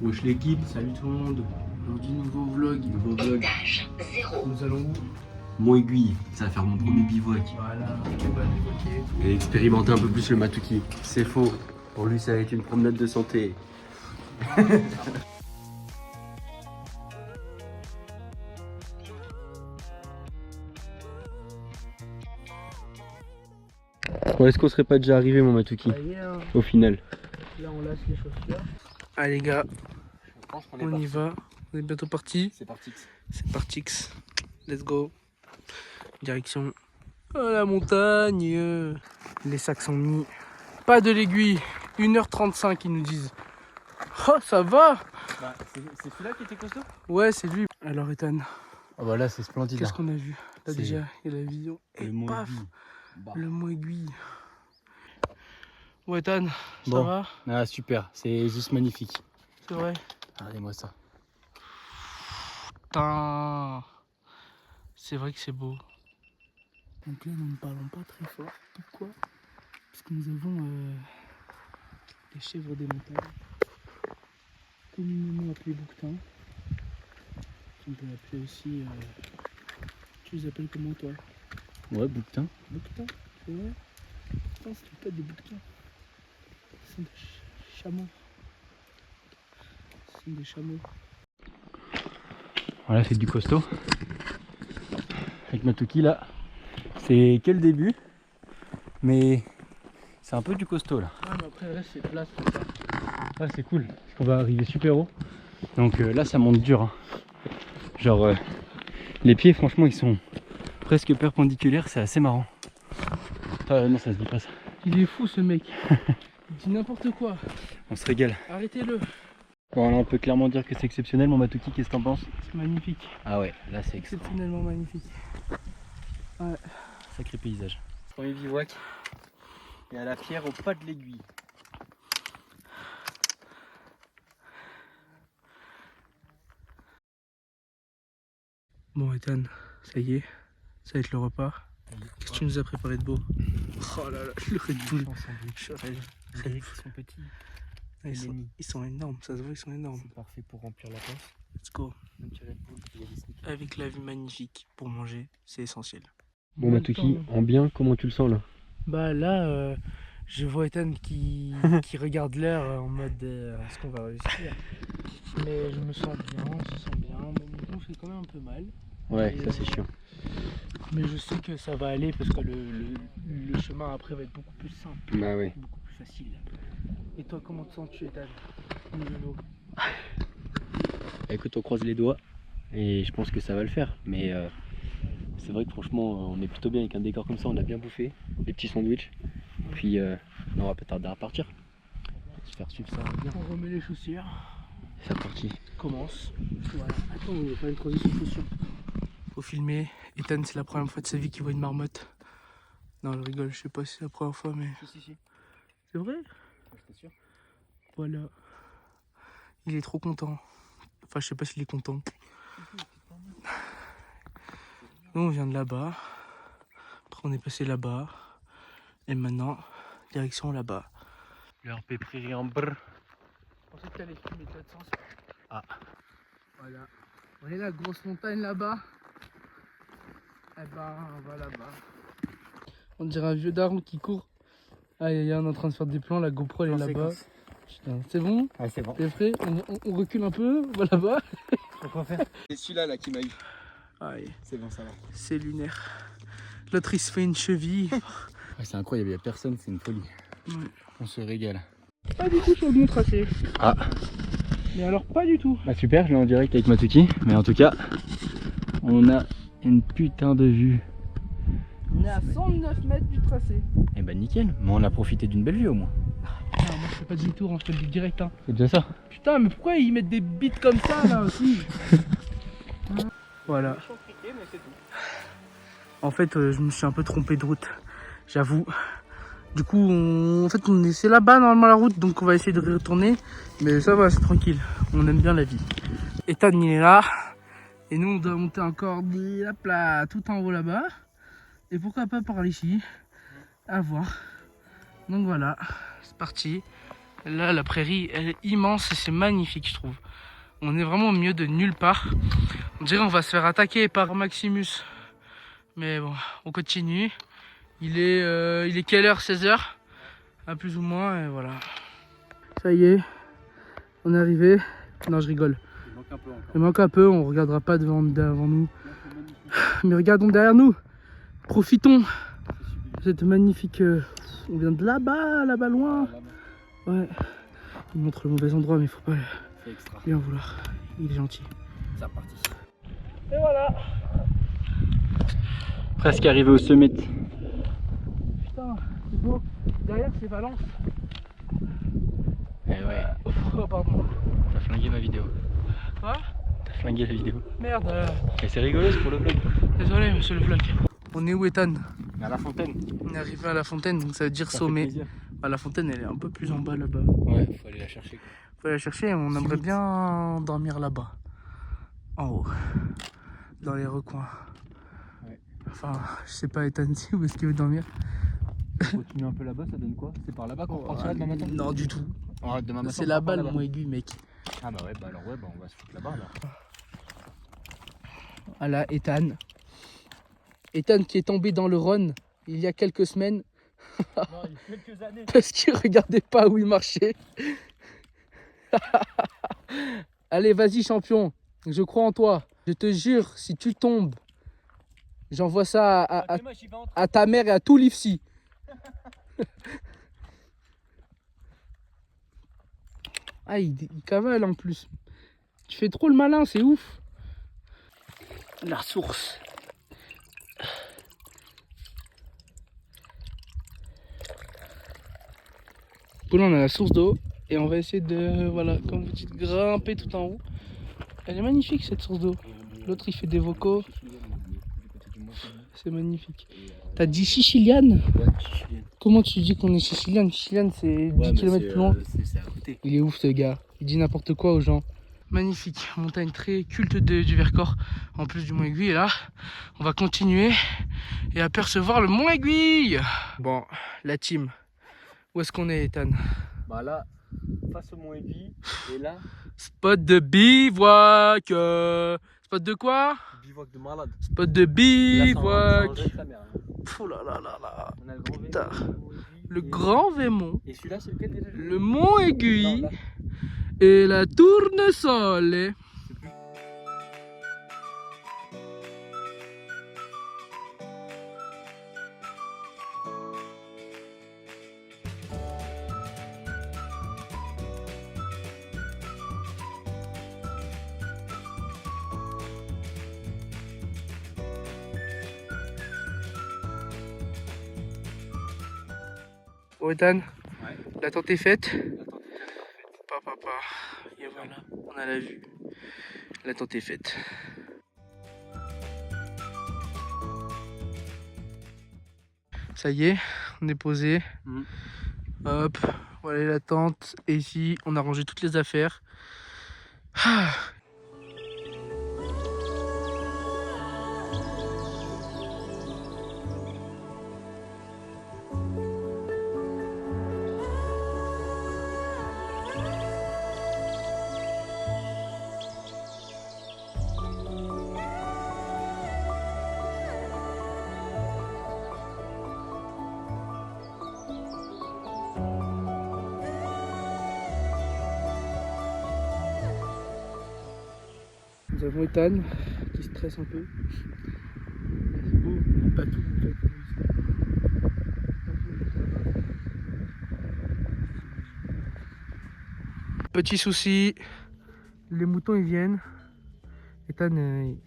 Wesh l'équipe, salut tout le monde. Aujourd'hui nouveau vlog. Étage 0. Nous allons où? Mont-Aiguille, ça va faire mon premier bivouac. Voilà, on va bivouaquer. Et expérimenter un peu plus le Matuki. C'est faux. Pour lui, ça va être une promenade de santé. Bon, est-ce qu'on serait pas déjà arrivé, mon Matuki, au final? Là on laisse les chaussures. Allez les gars, on y va. On est bientôt parti. C'est parti. C'est parti. Let's go. Direction la montagne. Les sacs sont mis. Pas de l'aiguille. 1h35 ils nous disent. Oh ça va. Bah, c'est celui-là qui était costaud? Ouais c'est lui. Alors Ethan, Oh bah là, c'est splendide. qu'est-ce qu'on a vu? Là C'est déjà il y a la vision. Et Le paf, Mont-Aiguille. Bah. le mont aiguille. Bon Ethan, ça Bon. va? Ah, super, c'est juste magnifique. C'est vrai? Regardez-moi ça. Putain, c'est vrai que c'est beau. Donc là, nous ne parlons pas très fort. Pourquoi? Parce que nous avons les chèvres des montagnes, communément appelées bouquetins. On peut l'appeler aussi. Tu les appelles comment toi? Ouais, bouquetin. Bouquetins, c'est vrai? Putain, c'est pas des bouquetins. Ce sont des chameaux. Ce sont des chameaux. Voilà, c'est du costaud. Avec Matuki là, c'est que le début, mais c'est un peu du costaud là. Ah, mais après, là, c'est place comme ça. Ah, c'est cool, parce qu'on va arriver super haut. Donc là, ça monte dur. Hein. Genre, les pieds, franchement, ils sont presque perpendiculaires, c'est assez marrant. Ah non, ça se dit pas ça. Il est fou ce mec. Il dit n'importe quoi. On se régale. Arrêtez-le. Bon, là, on peut clairement dire que c'est exceptionnel, mon Matuki, qu'est-ce que t'en penses? C'est magnifique. Ah ouais, là, c'est exceptionnel. Exceptionnellement magnifique. Ouais. Sacré paysage. Premier bivouac. Et à la pierre au pas de l'aiguille. Bon Ethan, ça y est, ça va être le repas. Qu'est-ce que tu nous as préparé de beau? Oh là là, le Red Bull. Je rêve. Ils sont petits. Ils sont énormes, ça se voit, ils sont énormes. C'est parfait pour remplir la pince. Let's go. Un petit Red Bull, il y a des sneakers. Avec la vue magnifique pour manger, c'est essentiel. Bon Matuki, en bien, comment tu le sens là? Bah là, je vois Ethan qui regarde l'heure en mode est-ce qu'on va réussir? Mais je me sens bien, on se sent bien. Mon menton fait quand même un peu mal. Ouais, ça c'est chiant. Mais je sais que ça va aller parce que le chemin après va être beaucoup plus simple, Bah ouais. beaucoup plus facile. Et toi, comment te sens-tu, Ethan? Écoute, on croise les doigts et je pense que ça va le faire. Mais c'est vrai que franchement, on est plutôt bien avec un décor comme ça, on a bien bouffé. Des petits sandwichs. Puis on va pas tarder à partir. On va se faire suivre ça bien. On remet les chaussures. C'est parti. Commence. Voilà. Attends, on va faire une transition chaussures. Faut filmer. Ethan, c'est la première fois de sa vie qu'il voit une marmotte. Non, je rigole, je sais pas si c'est la première fois, mais. Si. C'est vrai? J'étais sûr. Voilà. Il est trop content. Enfin, je sais pas s'il est content. Nous, on vient de là-bas. Après, on est passé là-bas. Et maintenant, direction là-bas. Le RP prairie en brr. Je pensais que t'allais filmer de l'autre sens. Ah. Voilà. Vous voyez la grosse montagne là-bas? Eh ben, on va là-bas. On dirait un vieux daron qui court. Ah, on est en train de faire des plans. La GoPro, elle est là-bas. Putain, c'est bon? Ah, c'est bon. T'es prêt? On recule un peu. On va là-bas. Quoi faire? C'est celui-là là qui m'a eu. Allez, C'est bon, ça va. c'est lunaire. L'autre, il se fait une cheville. Ouais, c'est incroyable, il n'y a personne, c'est une folie. Ouais. On se régale. Pas du tout sur le bon tracé. Ah. Mais alors, pas du tout. Bah super, je l'ai en direct avec Matuki. Mais en tout cas, on a une putain de vue. On est à 109 mètres du tracé. Eh bah nickel, mais on a profité d'une belle vue au moins. Non, moi je fais pas de détour, hein, je te le dis direct. Hein. C'est déjà ça. Putain, mais pourquoi ils mettent des bits comme ça là aussi? Voilà. En fait, je me suis un peu trompé de route, j'avoue. Du coup, en fait, c'est là-bas normalement la route, donc on va essayer de retourner. Mais ça va, c'est tranquille. On aime bien la vie. Ethan, il est là. Et nous, on doit monter encore hop là, tout en haut là-bas. Et pourquoi pas par ici? À voir. Donc voilà, c'est parti. Là, la prairie, elle est immense et c'est magnifique, je trouve. On est vraiment au milieu de nulle part. On dirait qu'on va se faire attaquer par Maximus. Mais bon, on continue. Il est quelle heure? 16h? Plus ou moins, et voilà. Ça y est, on est arrivé. Non, je rigole. Il manque un peu encore. Il manque un peu, on regardera pas devant nous. Mais regardons derrière nous. Profitons. Cette magnifique... on vient de là-bas loin. Ouais. Il montre le mauvais endroit, mais il faut pas lui en vouloir. Il est gentil. C'est reparti. Et voilà. Presque arrivé au sommet. Putain, c'est beau. Derrière, c'est Valence. Eh ouais, Oh, pardon. t'as flingué ma vidéo. Quoi? T'as flingué la vidéo. Merde. Et c'est rigolo, c'est pour le vlog. Désolé, monsieur le vlog. On est où, Ethan? À la fontaine. On est arrivé à la fontaine, donc ça veut dire Ça fait sommet. plaisir. Ah, la fontaine, elle est un peu plus en bas là-bas. Ouais, faut aller la chercher. Quoi. Faut la chercher, on aimerait bien dormir là-bas. En haut. Dans les recoins. Ouais. Enfin, je sais pas, Ethan, si où est-ce qu'il veut dormir? On continue un peu là-bas, ça donne quoi? C'est par là-bas qu'on repartira demain matin? Non, du tout. Ah, demain matin, C'est on là-bas repart le mont aigu, mec. Ah bah ouais, bah alors ouais, bah on va se foutre là-bas alors. Voilà, Ethan. Ethan qui est tombé dans le Rhône il y a quelques semaines. Non, il y a quelques années. Parce qu'il regardait pas où il marchait. Allez, vas-y, champion. Je crois en toi. Je te jure, si tu tombes, j'envoie ça à ta mère et à tout l'IFSI. Ah, il cavale en plus. Tu fais trop le malin, c'est ouf. La source. Pour là, on a la source d'eau et on va essayer de, voilà, comme vous dites, grimper tout en haut. Elle est magnifique cette source d'eau. L'autre il fait des vocaux. C'est magnifique. T'as dit Chichiliane? Ouais, Chichiliane. Comment tu dis qu'on est Chichiliane? Chichiliane c'est 10 km plus loin. C'est à côté. Il est ouf ce gars. Il dit n'importe quoi aux gens. Magnifique, montagne très culte du Vercors, en plus du Mont Aiguille. Et là, on va continuer et apercevoir le Mont Aiguille. Bon, la team, où est-ce qu'on est, Ethan? Bah là, face au Mont Aiguille, et là, Spot de bivouac. Spot de quoi? bivouac de malade. Spot de Là, bivouac. ça en jette sa mère, hein. Oh là là là là. On a le grand Putain. Vémont, Le Grand Vémont, Et celui-là, c'est lequel déjà? le Mont Aiguille Non, là. et la Tournesol. Bon, Ethan, Ouais. l'attente est faite. Papa, et voilà, on a la vue. L'attente est faite. Ça y est, on est posé. Hop, voilà la tente. Et ici, on a rangé toutes les affaires. Ah. Nous avons Ethan qui stresse un peu. C'est beau, pas tout en fait. Petit souci, les moutons ils viennent. Ethan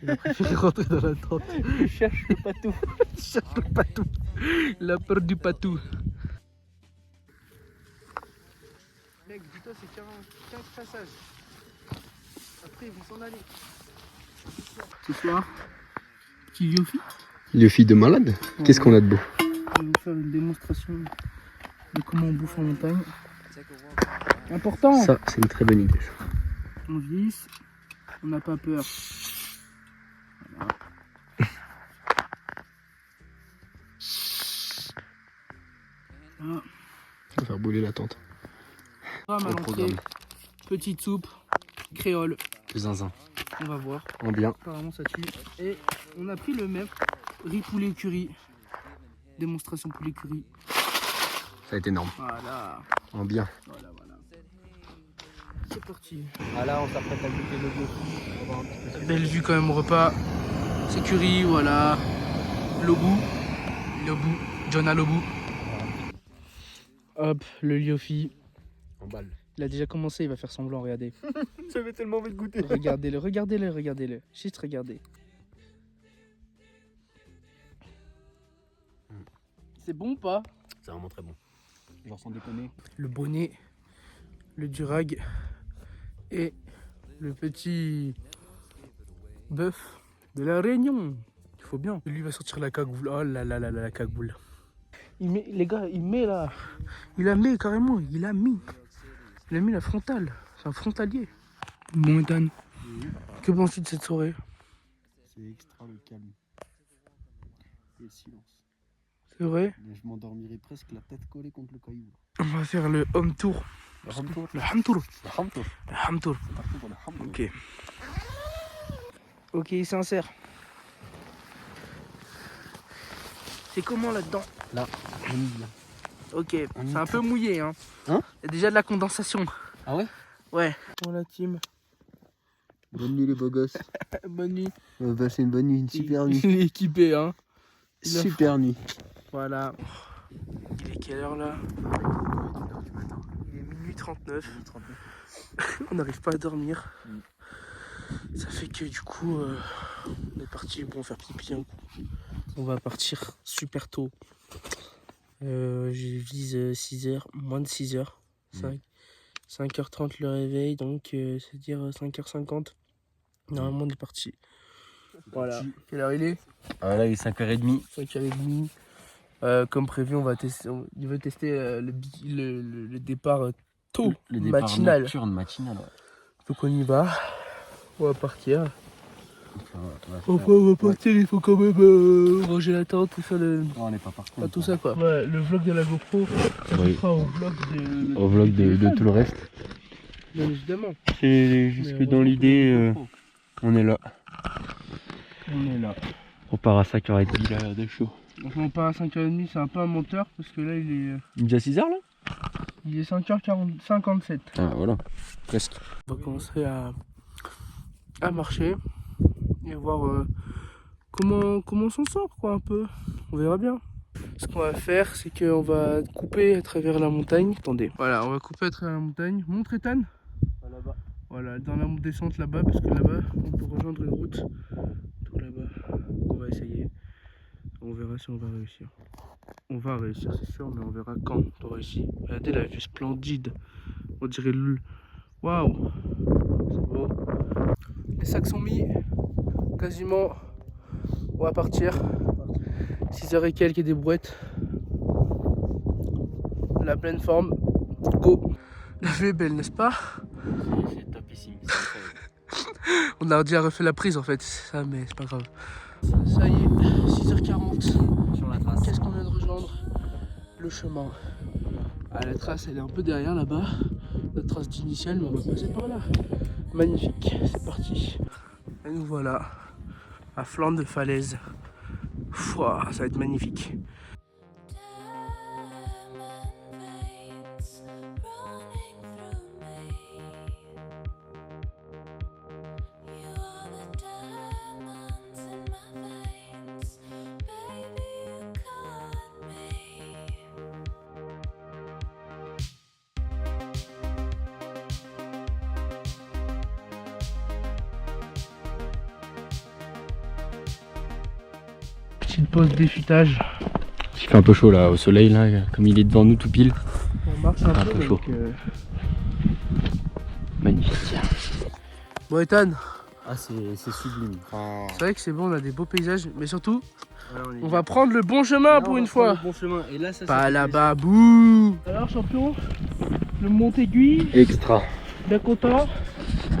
il a préféré rentrer dans la tente. Il cherche le patou. Il cherche le patou. Il a peur du patou. Mec, dis-toi c'est 15 passages. Après ils vont s'en aller. Ce soir, petit Yofi. Le fille de malade. Qu'est-ce qu'on a de beau? On va vous faire une démonstration de comment on bouffe en montagne. Important. Ça, c'est une très bonne idée. On visse, on n'a pas peur. Voilà. Voilà. On va faire bouler la tente. À Au l'entrée, programme. petite soupe, créole. Le zinzin. On va voir. En bien. Apparemment ça tue. Et on a pris le même. Riz poulet curry. Démonstration poulet curry. Ça a été énorme. Voilà. En bien. Voilà. C'est parti. Voilà, on s'apprête à goûter le goût. Belle vue quand même au repas. C'est curry, voilà. Lobu. Jonah Lobu. Hop, le Liofi. En balle. Il a déjà commencé, il va faire semblant, regardez. J'avais tellement envie de goûter. Regardez-le. Juste regardez. C'est bon ou pas? C'est vraiment très bon. Genre sans déconner. Le bonnet, le durag et le petit bœuf de la Réunion. Il faut bien. Lui va sortir la cagoule. Oh là là là là, la cagoule. Il met, les gars, il met là. Il a mis carrément. Il a mis la frontale. C'est un frontalier. Bon, Ethan, que penses-tu de cette soirée? C'est extra le calme. Et le silence. C'est vrai? Mais je m'endormirai presque la tête collée contre le caillou. On va faire le home tour. Le hamtour. Le ham tour. Le hamtour. Le ham tour. Partout pour le hamtour. Ok. Ok, sincère. C'est comment là-dedans? Là, on y vient. Ok, On y c'est un peu mouillé, hein. Hein? Il y a déjà de la condensation. Ah ouais? Ouais. Pour la team. Bonne nuit les beaux gosses. Bonne nuit. On va passer une bonne nuit, une super nuit. Il est équipé, hein. Il a- Super nuit. Voilà. Il est quelle heure là? Il est minuit 39. On n'arrive pas à dormir. Ça fait que du coup, on est parti faire pipi un coup. On va partir super tôt. Je vise 6h, moins de 6h. 5h30 le réveil, donc c'est-à-dire 5h50. Normalement on est parti. Voilà. Quelle heure il est? Ah là, il est 5h30. 5h30. Comme prévu, il veut tester le départ tôt, Le départ matinal. nocturne, matinal. Ouais. Donc on y va. On va partir. Enfin, Enfin, on va partir, il faut quand même ranger la tente, tout ça. non, on n'est pas parti. Pas tout ça quoi. Ouais, le vlog de la GoPro, ça Oui. sera au vlog de. Au vlog de tout le reste. Bien évidemment. Et jusque dans l'idée, on est là. On est là. On part à 5h30 là, de chaud. Donc on part à 5h30, c'est un peu un menteur parce que là il est Déjà 6h là? Il est 5h57. Ah voilà, presque. On va commencer à marcher et voir comment on s'en sort quoi un peu. On verra bien. Ce qu'on va faire, c'est qu'on va couper à travers la montagne. Attendez, voilà, on va couper à travers la montagne. Montre Ethan. Là-bas. Voilà, dans la descente là-bas, parce que là-bas, on peut rejoindre une route. Tout là-bas. On va essayer. On verra si on va réussir. On va réussir, c'est sûr, mais on verra quand on réussit. Regardez la vue splendide. On dirait le... Waouh! C'est beau. Les sacs sont mis. Quasiment. On va partir. 6h et quelques, des brouettes. La pleine forme. Go! La vue est belle, n'est-ce pas? C'est topissime. On a déjà refait la prise en fait, c'est ça, mais c'est pas grave. Ça y est, 6h40. Sur la trace. Qu'est-ce qu'on vient de rejoindre? Le chemin. Ah, la trace elle est un peu derrière là-bas. La trace d'initiale, mais on va passer par là. Magnifique, c'est parti. Et nous voilà à flanc de falaise. Fouah, ça va être magnifique. Petite pause d'échutage. Il fait un peu chaud là, au soleil là, comme il est devant nous tout pile. On marche un peu peu chaud. donc, Magnifique. Bon Ethan, Ah c'est sublime. Enfin, c'est vrai que c'est bon, on a des beaux paysages, mais surtout, on va prendre le bon chemin pour une fois. Bon chemin. Et là, ça, Pas là-bas, bouh. Alors champion, le Montéguy, Extra. bien content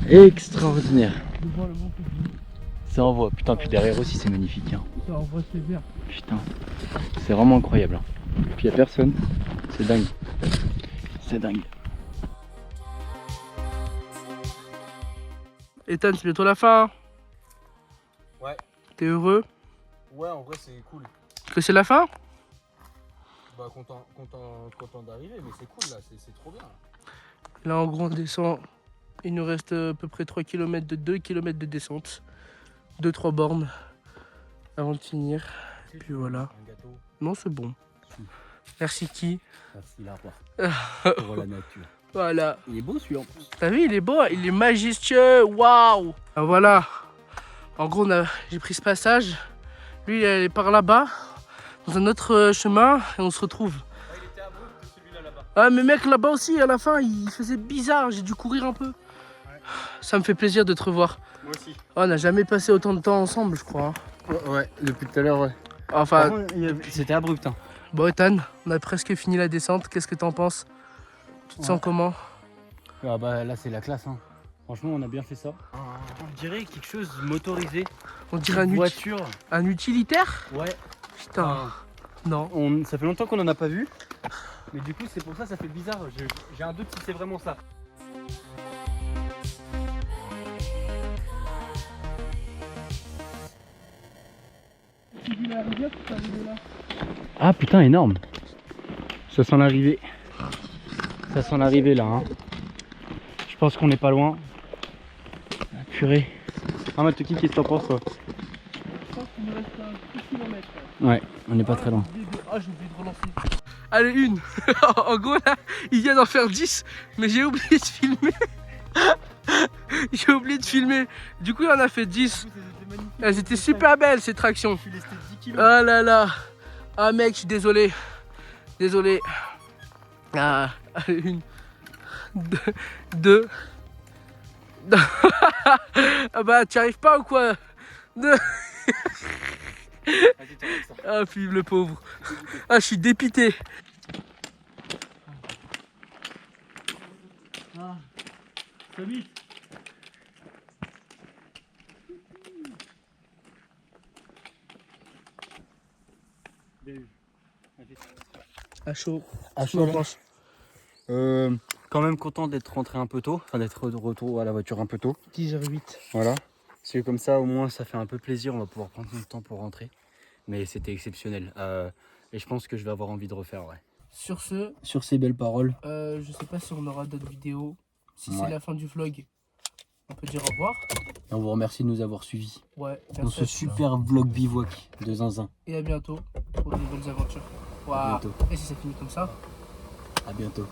Extraordinaire. de voir le Montéguy. Ça envoie. Putain, puis derrière aussi c'est magnifique. Hein. Ça envoie sévère. Putain. C'est vraiment incroyable. Hein. Puis y a personne. C'est dingue. C'est dingue. Ethan, c'est bientôt la fin. Ouais. T'es heureux Ouais, en vrai, c'est cool. que c'est la fin? Bah, content d'arriver, mais c'est cool là, c'est trop bien. Là, en gros, on descend. Il nous reste à peu près 3 km de 2 km de descente. 2-3 bornes avant de finir. Et puis voilà. Un gâteau. Non, c'est bon. Merci qui? Merci l'arbre. Pour la nature. Voilà. Il est beau celui-là en plus. T'as vu, il est beau, il est majestueux. Waouh! Ah, voilà. En gros, j'ai pris ce passage. Lui, il est par là-bas, dans un autre chemin, et on se retrouve. Ah, il était abrupt celui-là là-bas. Ah, mais mec, là-bas aussi, à la fin, il faisait bizarre. J'ai dû courir un peu. Ouais. Ça me fait plaisir de te revoir. Moi aussi. Oh, on n'a jamais passé autant de temps ensemble, je crois. Ouais, depuis tout à l'heure, ouais. Enfin, C'était abrupt. Hein. bon, Ethan, on a presque fini la descente. Qu'est-ce que t'en penses? Tu te sens comment? Ah bah là, c'est la classe. Hein. Franchement, on a bien fait ça. On dirait quelque chose de motorisé. On dirait Une voiture. un utilitaire? Ouais. Putain, non. Ça fait longtemps qu'on en a pas vu. Mais du coup, c'est pour ça fait bizarre. J'ai un doute si c'est vraiment ça. Ah putain, énorme. Ça sent l'arrivée. Ça sent l'arrivée là. Hein. Je pense qu'on n'est pas loin. Ah, purée. Ah Matoki, qu'est-ce que t'en penses toi? Je pense qu'il nous reste un petit kilomètre. Ouais, on n'est pas très loin. Ah, j'ai oublié de relancer. Allez, une. En gros, là, il vient d'en faire 10, mais j'ai oublié de filmer. J'ai oublié de filmer. Du coup, il en a fait 10. Elles étaient super belles, ces tractions. Ah là là. Ah, mec, je suis désolé. Désolé. Ah, allez, une. Deux. Ah bah, tu arrives pas ou quoi? Deux. Ah, Philippe le pauvre. Ah, je suis dépité. Ah, Samy. À chaud. À chaud, quand même content d'être rentré un peu tôt, enfin d'être de retour à la voiture un peu tôt. 10h08. Voilà. Parce que comme ça, au moins, ça fait un peu plaisir. On va pouvoir prendre notre temps pour rentrer. Mais c'était exceptionnel. Et je pense que je vais avoir envie de refaire, ouais. Sur Ces belles paroles. je sais pas si on aura d'autres vidéos. Si Ouais. c'est la fin du vlog, on peut dire au revoir. Et on vous remercie de nous avoir suivis Ouais, dans ce super vlog bivouac de Zinzin. Et à bientôt pour de nouvelles aventures. Waouh. bientôt. Et si ça finit comme ça? À bientôt.